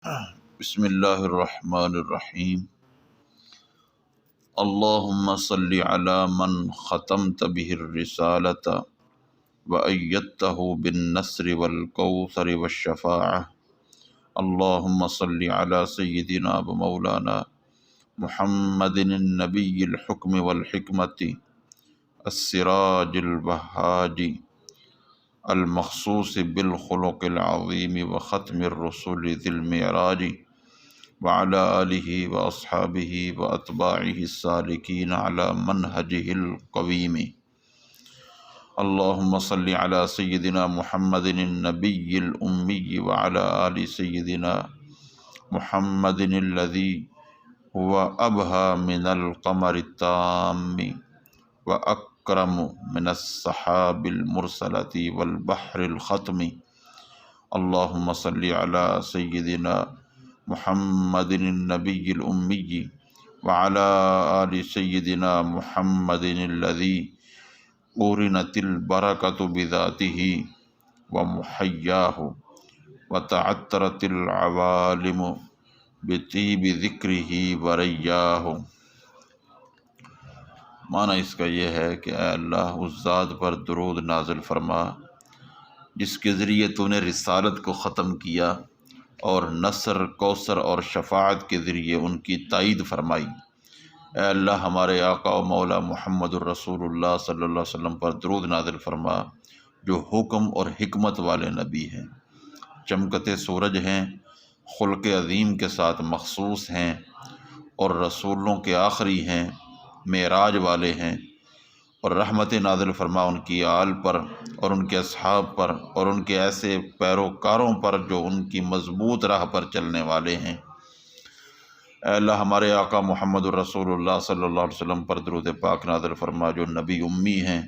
بسم اللہ الرحمن الرحیم۔ اللہم صلی علی من ختمت به الرسالۃ وأیدتہ بالنصر والکوثر والشفاعہ۔ اللہم صلی علی سیدنا و مولانا محمد النبی الحکم والحکمت السراج الوہاج المخصوص بالخلق العظیم وختم الرسل ذی المعراج وعلى آلہ واصحابہ واتباعہ السالکین علی منہجہ القویم۔ اللہم صلی علی سیدنا محمد النبی الامی وعلى آل سیدنا محمد الذی هو ابہی من القمر التام واکرم من السحاب المرسلۃ والبحر الختم۔ اللہم صلی علی سیدنا محمد النبی الامی وعلى آل سیدنا محمد الذی قورنت البرکۃ بذاتہ ومحیاہ وتعطرت العوالم بطیب ذکرہ وریاہ۔ معنی اس کا یہ ہے کہ اے اللہ، اس ذات پر درود نازل فرما جس کے ذریعے تو نے رسالت کو ختم کیا اور نصر، کوثر اور شفاعت کے ذریعے ان کی تائید فرمائی۔ اے اللہ، ہمارے آقا و مولا محمد الرسول اللہ صلی اللہ علیہ وسلم پر درود نازل فرما جو حکم اور حکمت والے نبی ہیں، چمکتے سورج ہیں، خلق عظیم کے ساتھ مخصوص ہیں اور رسولوں کے آخری ہیں، معراج والے ہیں، اور رحمت نازل فرما ان کی آل پر اور ان کے اصحاب پر اور ان کے ایسے پیروکاروں پر جو ان کی مضبوط راہ پر چلنے والے ہیں۔ اے اللہ، ہمارے آقا محمد الرسول اللہ صلی اللہ علیہ وسلم پر درود پاک نازل فرما جو نبی امی ہیں،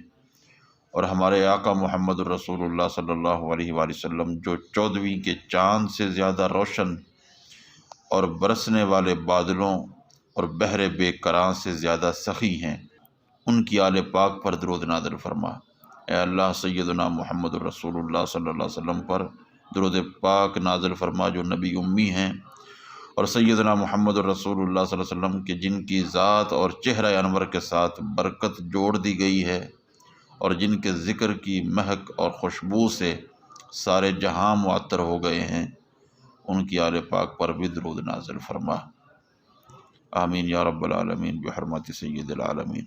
اور ہمارے آقا محمد الرسول اللہ صلی اللہ علیہ وآلہ وسلم جو 14ویں کے چاند سے زیادہ روشن اور برسنے والے بادلوں اور بحر بے کراں سے زیادہ سخی ہیں، ان کی آل پاک پر درود نازل فرما۔ اے اللہ، سیدنا محمد الرسول اللہ صلی اللہ علیہ وسلم پر درود پاک نازل فرما جو نبی امی ہیں، اور سیدنا محمد الرسول اللہ صلی اللہ علیہ وسلم کے جن کی ذات اور چہرہ انور کے ساتھ برکت جوڑ دی گئی ہے اور جن کے ذکر کی مہک اور خوشبو سے سارے جہاں معطر ہو گئے ہیں، ان کی آل پاک پر بھی درود نازل فرما۔ آمین یا رب العالمین بحرمت سید العالمین۔